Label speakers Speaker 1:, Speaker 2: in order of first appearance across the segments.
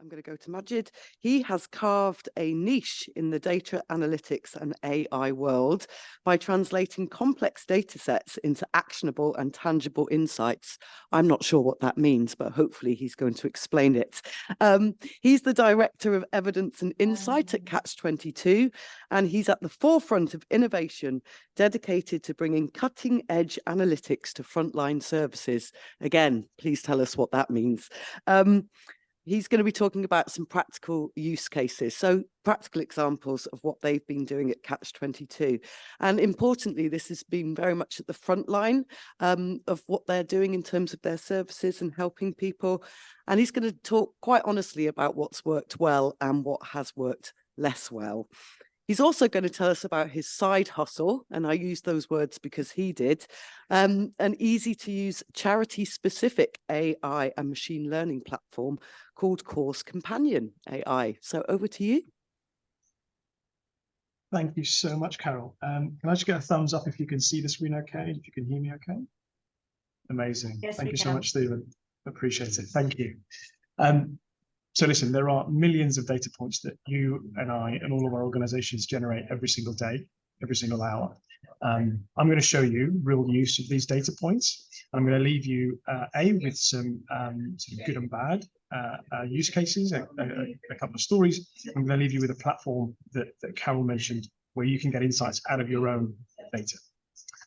Speaker 1: I'm going to go to Magid. He has carved a niche in the data analytics and AI world by translating complex data sets into actionable and tangible insights. I'm not sure what that means, but hopefully he's going to explain it. He's the Director of Evidence and Insight at Catch-22, and he's at the forefront of innovation dedicated to bringing cutting-edge analytics to frontline services. Again, please tell us what that means. He's going to be talking about some practical use cases, so practical examples of what they've been doing at Catch-22. And importantly, this has been very much at the front line of what they're doing in terms of their services and helping people. And he's going to talk quite honestly about what's worked well and what has worked less well. He's also going to tell us about his side hustle, and I use those words because he did, an easy-to-use charity-specific AI and machine learning platform called Course Companion AI. So over to you.
Speaker 2: Thank you so much, Carol. Can I just get a thumbs up if you can see the screen okay, if you can hear me okay? Amazing.
Speaker 3: Yes,
Speaker 2: Thank you so
Speaker 3: can.
Speaker 2: much, Stephen. Appreciate it. Thank you. So listen, there are millions of data points that you and I and all of our organizations generate every single day, every single hour. I'm going to show you real use of these data points. I'm going to leave you, with some sort of good and bad use cases, a couple of stories. I'm going to leave you with a platform that Carol mentioned where you can get insights out of your own data.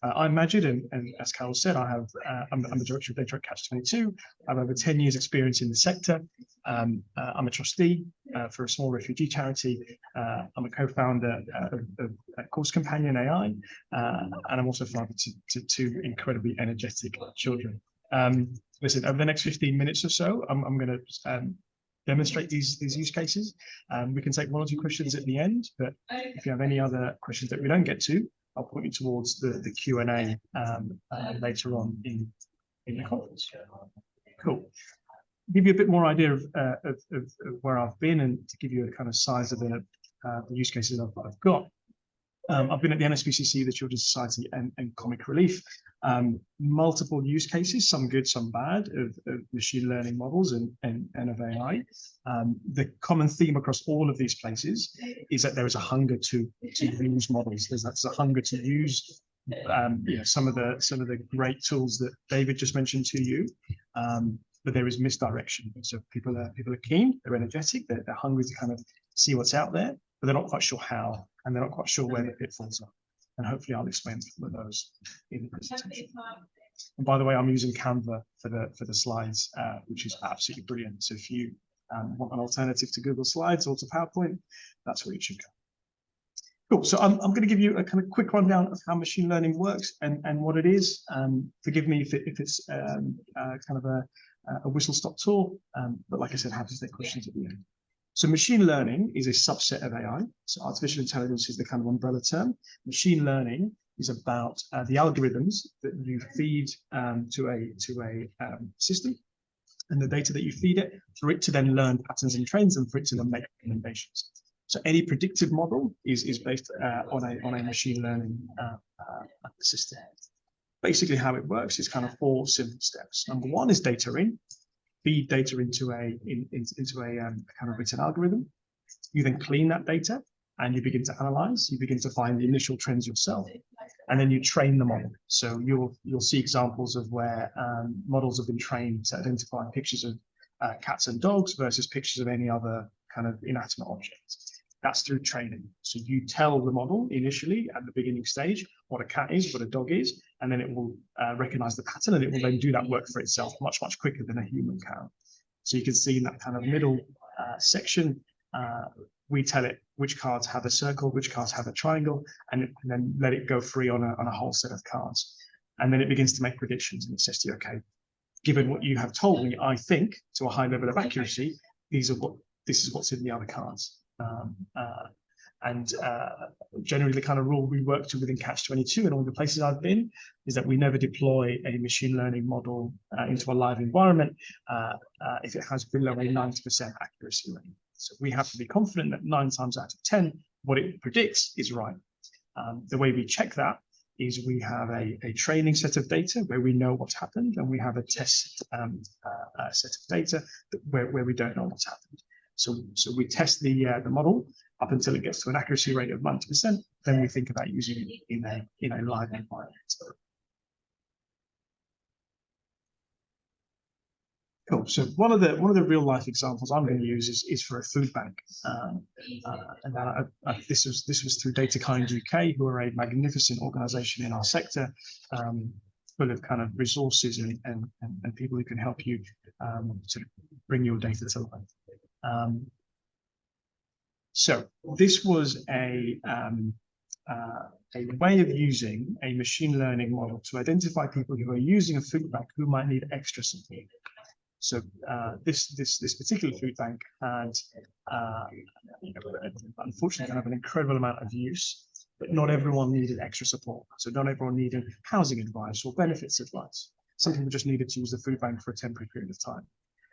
Speaker 2: I'm Magid, and as Carol said, I'm the Director of Data at Catch-22. I have over 10 years experience in the sector. I'm a trustee for a small refugee charity. I'm a co-founder of Course Companion AI, and I'm also father to two incredibly energetic children. Listen, over the next 15 minutes or so, I'm going to demonstrate these use cases. We can take one or two questions at the end, but if you have any other questions that we don't get to, I'll point you towards the Q&A later on in the conference. Cool. Give you a bit more idea of where I've been and to give you a kind of size of the use cases I've got. I've been at the NSPCC, the Children's Society, and Comic Relief. Multiple use cases, some good, some bad, of machine learning models and of AI. The common theme across all of these places is that there is a hunger to use models. There's a hunger to use some of the great tools that David just mentioned to you. But there is misdirection. So people are keen, they're energetic, they're hungry to kind of see what's out there, but they're not quite sure how, and they're not quite sure where the pitfalls are. And hopefully I'll explain some of those in the presentation. And by the way, I'm using Canva for the slides, which is absolutely brilliant. So if you want an alternative to Google Slides or to PowerPoint, that's where you should go. Cool. So I'm going to give you a kind of quick rundown of how machine learning works and what it is. Forgive me if it's kind of a whistle-stop tour, but like I said, happy to take questions at the end. So machine learning is a subset of AI. So artificial intelligence is the kind of umbrella term. Machine learning is about the algorithms that you feed to a system, and the data that you feed it for it to then learn patterns and trends, and for it to then make recommendations. So any predictive model is based on a machine learning system. Basically, how it works is kind of 4 simple steps. Number 1 is data in. Feed data into a kind of written algorithm. You then clean that data and you begin to analyze. You begin to find the initial trends yourself, and then you train the model. So you'll see examples of where models have been trained to identify pictures of cats and dogs versus pictures of any other kind of inanimate object. That's through training. So you tell the model initially at the beginning stage what a cat is, what a dog is, and then it will recognize the pattern, and it will then do that work for itself much quicker than a human can. So you can see in that kind of middle section, we tell it which cards have a circle, which cards have a triangle, and then let it go free on a whole set of cards. And then it begins to make predictions, and it says to you, okay, given what you have told me, I think to a high level of accuracy, this is what's in the other cards. Generally the kind of rule we work to within Catch-22 and all the places I've been is that we never deploy a machine learning model into a live environment if it has below a 90% accuracy rate. So we have to be confident that 9 times out of 10, what it predicts is right. The way we check that is we have a training set of data where we know what's happened, and we have a test set of data where we don't know what's happened. So we test the model up until it gets to an accuracy rate of 90%. Then we think about using it in a live environment. Cool. So one of the real life examples I'm going to use is for a food bank, and this was through DataKind UK, who are a magnificent organisation in our sector, full of kind of resources and people who can help you sort of bring your data to life. So this was a way of using a machine learning model to identify people who are using a food bank who might need extra support. So this particular food bank had, unfortunately, kind of an incredible amount of use, but not everyone needed extra support. So not everyone needed housing advice or benefits advice. Some people just needed to use the food bank for a temporary period of time.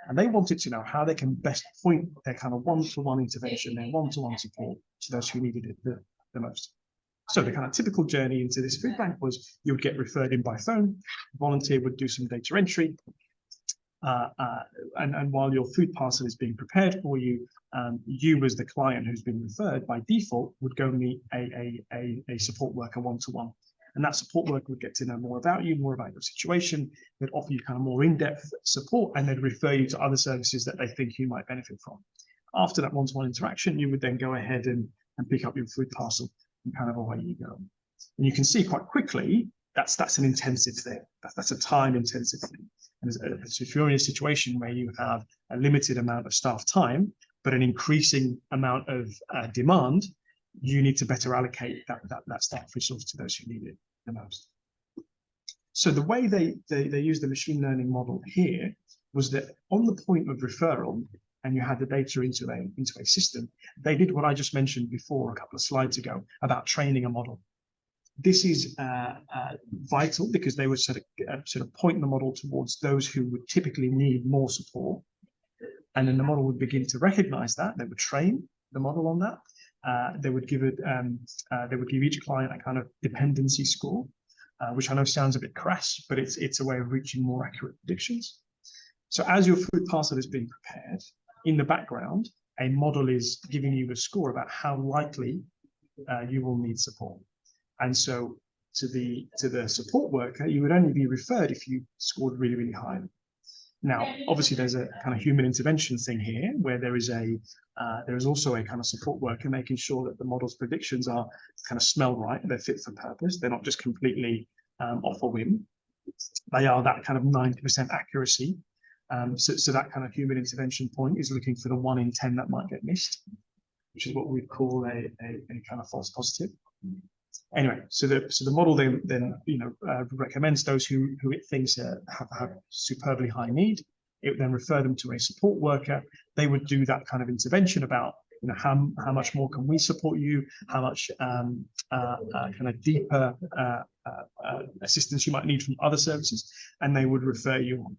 Speaker 2: And they wanted to know how they can best point their kind of one-to-one intervention, their one-to-one support to those who needed it the most. So the kind of typical journey into this food bank was you would get referred in by phone, a volunteer would do some data entry, and while your food parcel is being prepared for you, you as the client who's been referred by default would go meet a support worker one-to-one. And that support worker would get to know more about you, more about your situation. They'd offer you kind of more in-depth support, and they'd refer you to other services that they think you might benefit from. After that one-to-one interaction, you would then go ahead and pick up your food parcel, and kind of away you go. And you can see quite quickly that's an intensive thing. That's a time-intensive thing. And so if you're in a situation where you have a limited amount of staff time, but an increasing amount of demand, you need to better allocate that staff resource to those who need it the most. So the way they use the machine learning model here was that on the point of referral, and you had the data into a system, they did what I just mentioned before a couple of slides ago about training a model. This is vital because they would sort of point the model towards those who would typically need more support, and then the model would begin to recognize that. They would train the model on that. They would give each client a kind of dependency score, which I know sounds a bit crass, but it's a way of reaching more accurate predictions. So as your food parcel is being prepared, in the background, a model is giving you a score about how likely you will need support. And so to the support worker, you would only be referred if you scored really, really high. Now, obviously, there's a kind of human intervention thing here, where there is also a kind of support worker making sure that the model's predictions are kind of smell right, they're fit for purpose, they're not just completely off a whim. They are that kind of 90% accuracy. So that kind of human intervention point is looking for the 1 in 10 that might get missed, which is what we'd call a kind of false positive. Anyway, so the model then recommends those who it thinks have superbly high need. It would then refer them to a support worker. They would do that kind of intervention about how much more can we support you, how much kind of deeper assistance you might need from other services, and they would refer you on.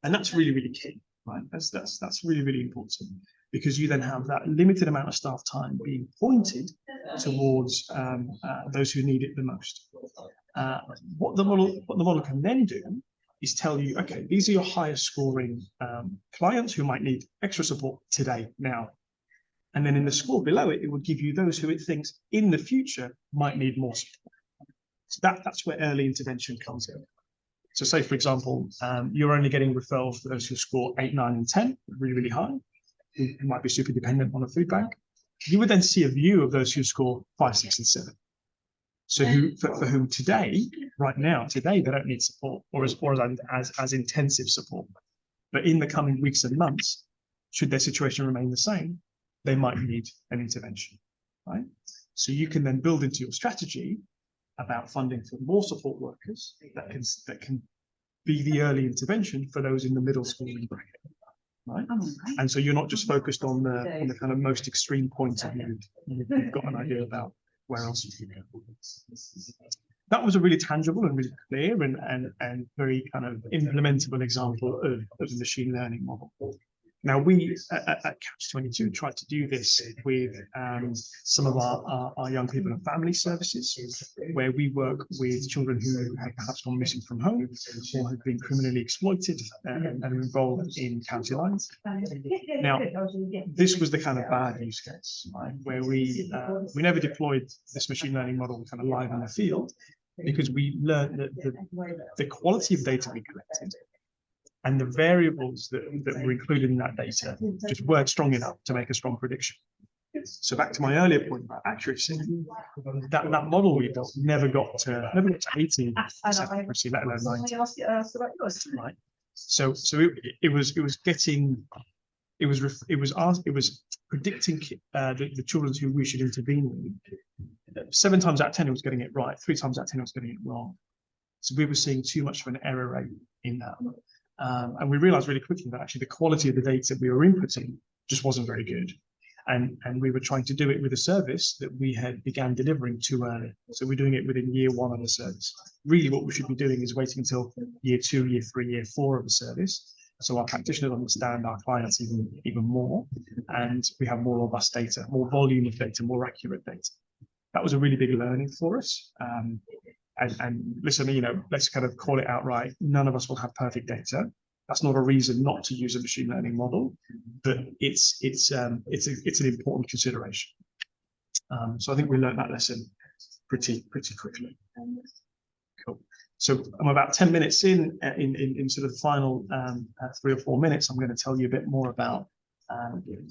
Speaker 2: And that's really, really key, right? That's really, really important, because you then have that limited amount of staff time being pointed towards those who need it the most. What the model can then do is tell you, okay, these are your highest scoring clients who might need extra support today, now. And then in the score below it, it would give you those who it thinks in the future might need more support. So that's where early intervention comes in. So say, for example, you're only getting referrals for those who score 8, 9, and 10, really, really high, who might be super dependent on a food bank. You would then see a view of those who score 5, 6, and 7. So for whom today, they don't need support or as intensive support. But in the coming weeks and months, should their situation remain the same, they might need an intervention, right? So you can then build into your strategy about funding for more support workers that can be the early intervention for those in the middle schooling bracket, right? And so you're not just focused on the kind of most extreme points of need. You've got an idea about where else you can go. That was a really tangible and really clear and very kind of implementable example of the machine learning model. Now, we at Catch 22 tried to do this with some of our young people and family services, where we work with children who have perhaps gone missing from home or have been criminally exploited and are involved in county lines. Now, this was the kind of bad use case, right, where we never deployed this machine learning model kind of live in the field, because we learned that the quality of data we collected and the variables that were included in that data just weren't strong enough to make a strong prediction. So back to my earlier point about accuracy, that model we built never got to 80% accuracy, let alone 90. Right. So it was predicting the children who we should intervene with. 7 times out of 10 it was getting it right. 3 times out of 10 it was getting it wrong. So we were seeing too much of an error rate in that. And we realized really quickly that actually the quality of the data we were inputting just wasn't very good. And we were trying to do it with a service that we had began delivering too early. So we're doing it within year 1 of the service. Really what we should be doing is waiting until year 2, year 3, year 4 of the service, so our practitioners understand our clients even more, and we have more robust data, more volume of data, more accurate data. That was a really big learning for us. And listen, let's kind of call it outright. None of us will have perfect data. That's not a reason not to use a machine learning model, but it's an important consideration. So I think we learned that lesson pretty quickly. Cool. So I'm about 10 minutes in sort of the final 3 or 4 minutes. I'm going to tell you a bit more about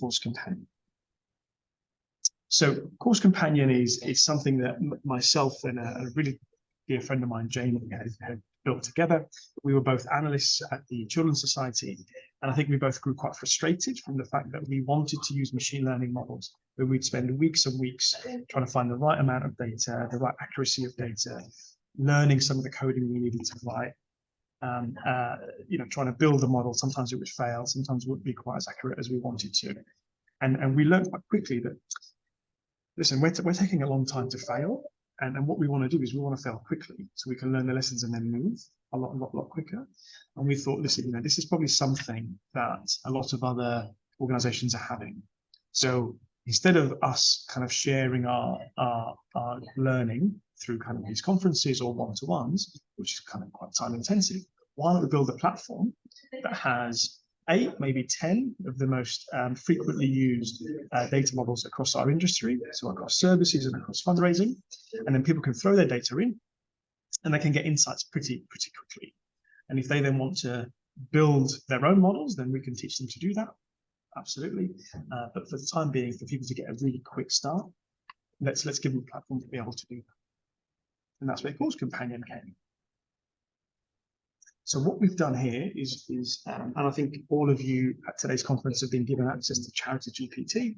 Speaker 2: Course Companion. So Course Companion is something that myself and a really dear friend of mine, Jamie, had built together. We were both analysts at the Children's Society, and I think we both grew quite frustrated from the fact that we wanted to use machine learning models where we'd spend weeks and weeks trying to find the right amount of data, the right accuracy of data, learning some of the coding we needed to write, trying to build a model. Sometimes it would fail, sometimes it wouldn't be quite as accurate as we wanted to. And we learned quite quickly that, listen, we're taking a long time to fail. And what we want to do is we want to fail quickly so we can learn the lessons and then move a lot quicker. And we thought, listen, this is probably something that a lot of other organizations are having. So instead of us kind of sharing our learning through kind of these conferences or one-to-ones, which is kind of quite time intensive, why don't we build a platform that has 8, maybe 10 of the most frequently used data models across our industry, so across services and across fundraising, and then people can throw their data in, and they can get insights pretty quickly. And if they then want to build their own models, then we can teach them to do that, absolutely. But for the time being, for people to get a really quick start, let's give them a platform to be able to do that. And that's where Course Companion came. So what we've done here is and I think all of you at today's conference have been given access to Charity GPT.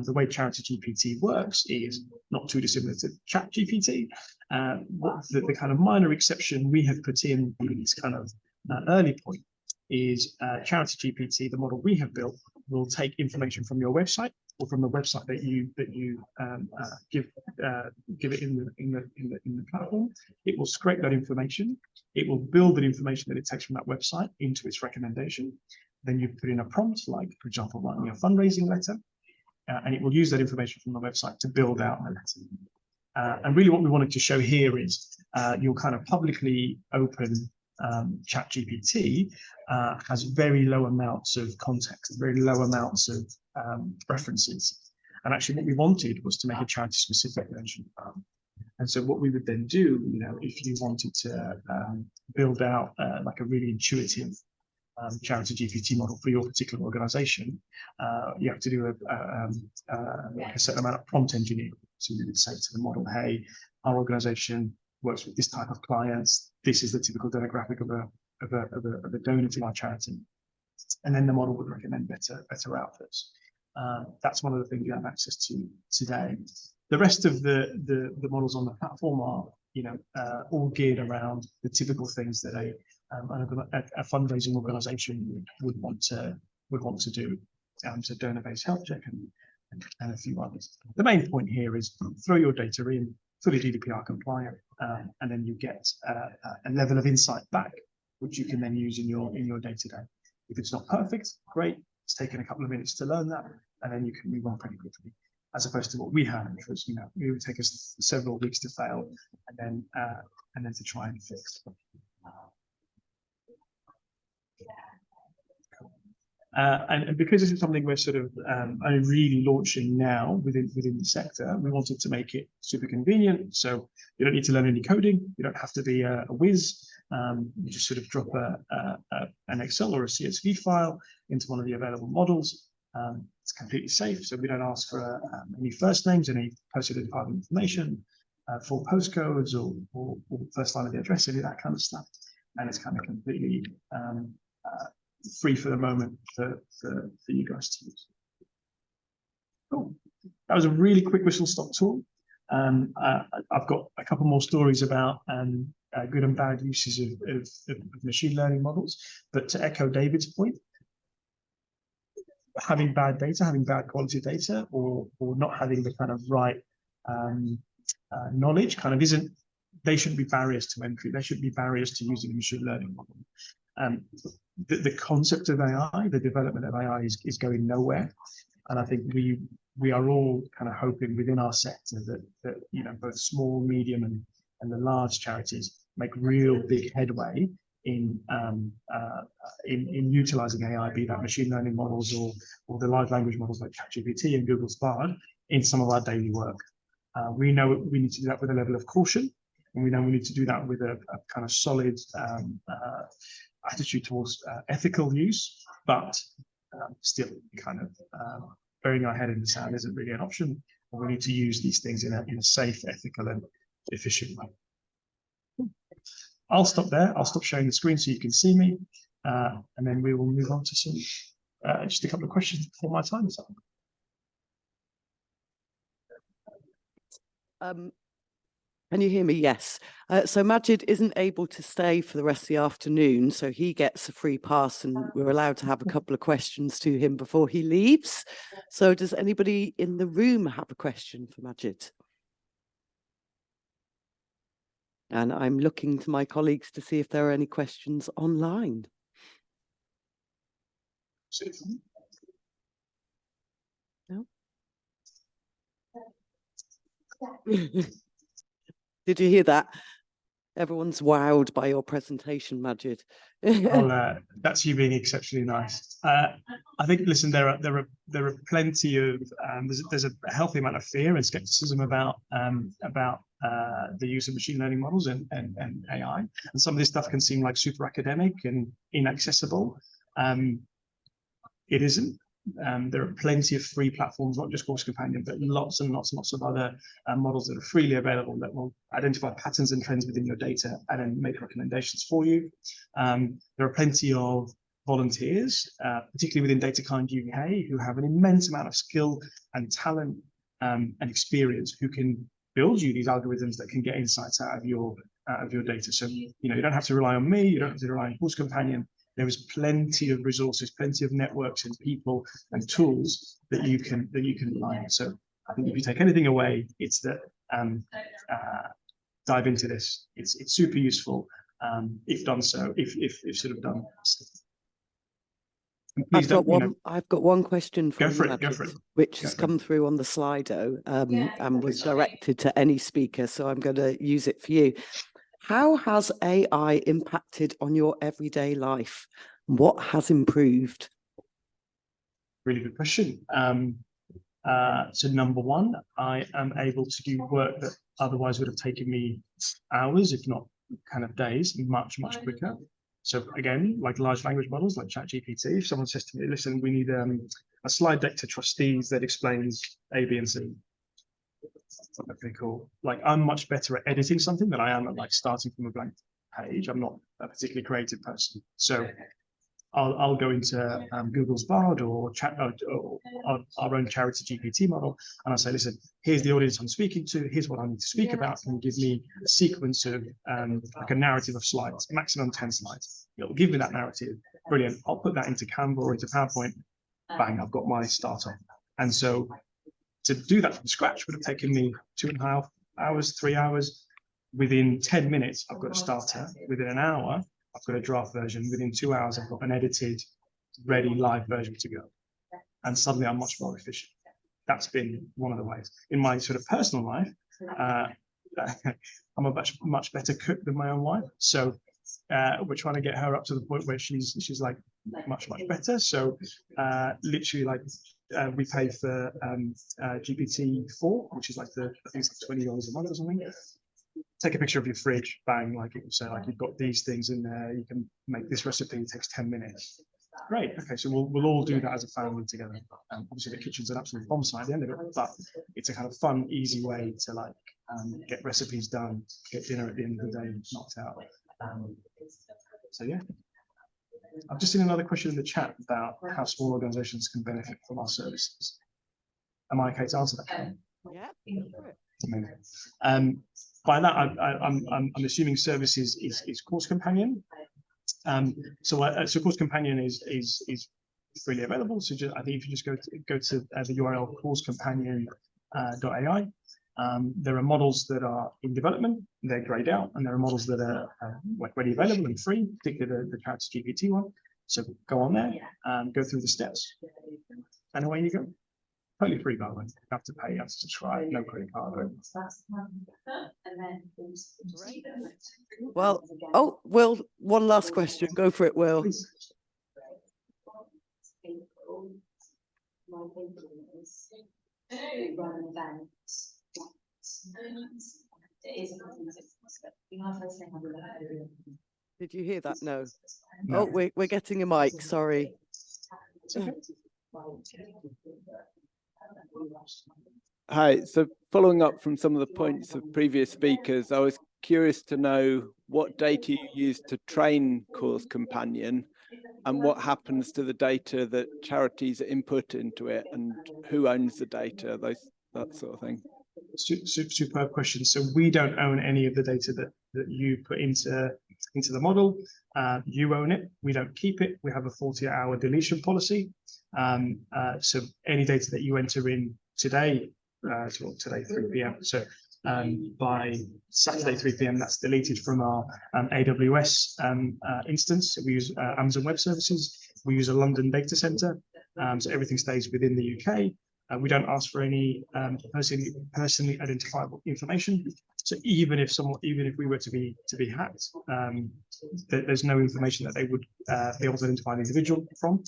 Speaker 2: The way Charity GPT works is not too dissimilar to Chat GPT. The kind of minor exception we have put in this kind of early point is Charity GPT, the model we have built, will take information from your website or from the website that you give it in the platform. It will scrape that information. It will build the information that it takes from that website into its recommendation. Then you put in a prompt, like, for example, writing a fundraising letter, and it will use that information from the website to build out the letter. And really what we wanted to show here is your kind of publicly open ChatGPT has very low amounts of context, very low amounts of references. And actually what we wanted was to make a charity specific version. And so what we would then do, if you wanted to build out like a really intuitive Charity GPT model for your particular organization, you have to do a certain amount of prompt engineering. So you would say to the model, hey, our organization works with this type of clients. This is the typical demographic of a donor to our charity. And then the model would recommend better outputs. That's one of the things you have access to today. The rest of the models on the platform are, all geared around the typical things that a fundraising organization would want to do. So donor-based health check and a few others. The main point here is throw your data in, fully GDPR compliant, and then you get a level of insight back, which you can then use in your day-to-day. If it's not perfect, great, It's taken a couple of minutes to learn that, and then you can move on pretty quickly, as opposed to what we had, which was, it would take us several weeks to fail, and then to try and fix. And because this is something we're sort of only really launching now within the sector, we wanted to make it super convenient. So you don't need to learn any coding. You don't have to be a whiz. You just sort of drop an Excel or a CSV file into one of the available models. It's completely safe, so we don't ask for any first names, any postal department information, full postcodes, or first line of the address, any of that kind of stuff. And it's kind of completely free for the moment for you guys to use. Cool. That was a really quick whistle-stop tour. I've got a couple more stories about good and bad uses of machine learning models. But to echo David's point, having bad data, having bad quality data, or not having the kind of right knowledge kind of isn't, they shouldn't be barriers to entry. They shouldn't be barriers to using a machine learning model. The concept of AI, the development of AI is going nowhere. And I think we are all kind of hoping within our sector that both small, medium, and the large charities make real big headway in utilizing AI, be that machine learning models or the large language models like ChatGPT and Google's Bard in some of our daily work. We know we need to do that with a level of caution, and we know we need to do that with a kind of solid attitude towards ethical use, but still kind of burying our head in the sand isn't really an option. We need to use these things in a safe, ethical, and efficient way. I'll stop there. I'll stop sharing the screen so you can see me, and then we will move on to some just a couple of questions before my time is
Speaker 1: up. Can you hear me? Yes. So Magid isn't able to stay for the rest of the afternoon, so he gets a free pass, and we're allowed to have a couple of questions to him before he leaves. So does anybody in the room have a question for Magid? And I'm looking to my colleagues to see if there are any questions online. No? Did you hear that? Everyone's wowed by your presentation, Magid.
Speaker 2: That's you being exceptionally nice. I think, listen, there are plenty of there's a healthy amount of fear and skepticism about the use of machine learning models and AI, and some of this stuff can seem like super academic and inaccessible. It isn't. There are plenty of free platforms, not just Course Companion, but lots and lots and lots of other models that are freely available that will identify patterns and trends within your data and then make recommendations for you. There are plenty of volunteers, particularly within DataKind UK, who have an immense amount of skill and talent and experience, who can build you these algorithms that can get insights out of your data. So you don't have to rely on me, you don't have to rely on Course Companion. There is plenty of resources, plenty of networks and people and tools that you can rely on. So I think if you take anything away, it's that dive into this. It's super useful if done so. If sort of done.
Speaker 1: I've got one question for you, Magid, which has come through on the Slido and was directed to any speaker. So I'm going to use it for you. How has AI impacted on your everyday life? What has improved?
Speaker 2: Really good question. So number one, I am able to do work that otherwise would have taken me hours, if not kind of days, much, much quicker. So again, like large language models like ChatGPT, if someone says to me, listen, we need a slide deck to trustees that explains A, B, and C. That's pretty cool. Like, I'm much better at editing something than I am at like starting from a blank page. I'm not a particularly creative person. So I'll go into Google's Bard or our own charity GPT model, and I'll say, listen, here's the audience I'm speaking to. Here's what I need to speak about. Can you give me a sequence of like a narrative of slides, maximum 10 slides? It'll give me that narrative. Brilliant. I'll put that into Canva or into PowerPoint. Bang, I've got my starter. And so to do that from scratch would have taken me 2.5 hours, 3 hours. Within 10 minutes, I've got a starter. Within an hour, I've got a draft version. Within 2 hours, I've got an edited, ready live version to go. and suddenly I'm much more efficient. That's been one of the ways. In my sort of personal life, I'm a much better cook than my own wife. So we're trying to get her up to the point where she's like much better. So literally, like we pay for GPT-4, which is like I think it's like $20 a month or something. Take a picture of your fridge, bang, like it will say like you've got these things in there. You can make this recipe. It takes 10 minutes. Great. Okay, so we'll all do that as a family together. Obviously, the kitchen's an absolute bomb site at the end of it, but it's a kind of fun, easy way to like get recipes done, get dinner at the end of the day knocked out. So yeah, I've just seen another question in the chat about how small organisations can benefit from our services. Am I okay to answer that?
Speaker 1: Yeah.
Speaker 2: By that, I'm assuming services is Course Companion. So Course Companion is freely available. So I think if you just go to the URL courscompanion.ai, there are models that are in development, they're grayed out, and there are models that are ready available and free, particularly the Character GPT one. So go on there, go through the steps, and away you go. Totally free, by the way. You have to pay, you have to subscribe, no credit card.
Speaker 1: Well, Will, one last question. Go for it, Will. Did you hear that? No. Oh, we're getting a mic. Sorry.
Speaker 3: Hi, so following up from some of the points of previous speakers, I was curious to know what data you use to train Course Companion and what happens to the data that charities input into it and who owns the data, that sort of thing.
Speaker 2: Superb question. So we don't own any of the data that you put into the model. You own it. We don't keep it. We have a 40-hour deletion policy. So any data that you enter in today, today 3 p.m. So by Saturday 3 p.m. that's deleted from our AWS instance. So we use Amazon Web Services. We use a London data center. So everything stays within the UK. We don't ask for any personally identifiable information. So even if we were to be hacked, there's no information that they would be able to identify an individual from.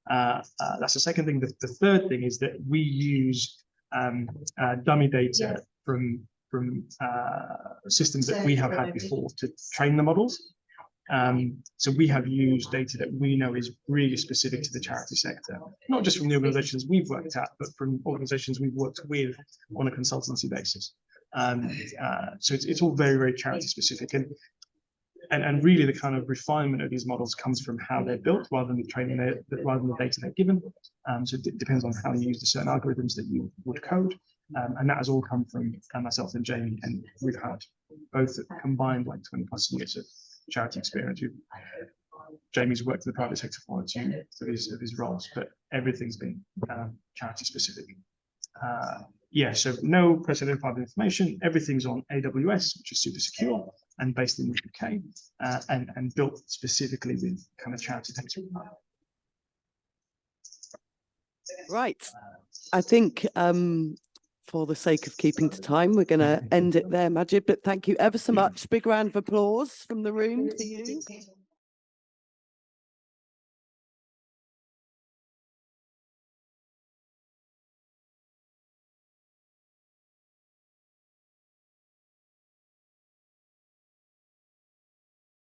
Speaker 2: That's the second thing. The third thing is that we use dummy data from systems that we have had before to train the models. So we have used data that we know is really specific to the charity sector, not just from the organizations we've worked at, but from organizations we've worked with on a consultancy basis. So it's all very, very charity specific. And really the kind of refinement of these models comes from how they're built rather than the training, rather than the data they're given. So it depends on how you use the certain algorithms that you would code. And that has all come from myself and Jamie, and we've had both combined like 20+ years of charity experience. Jamie's worked in the private sector for 2 of his roles, but everything's been charity specific. Yeah, so no personally identifiable information. Everything's on AWS, which is super secure and based in the UK, and built specifically with kind of charity data.
Speaker 1: Right. I think for the sake of keeping to time, we're going to end it there, Magid. But thank you ever so much. Big round of applause from the room for you.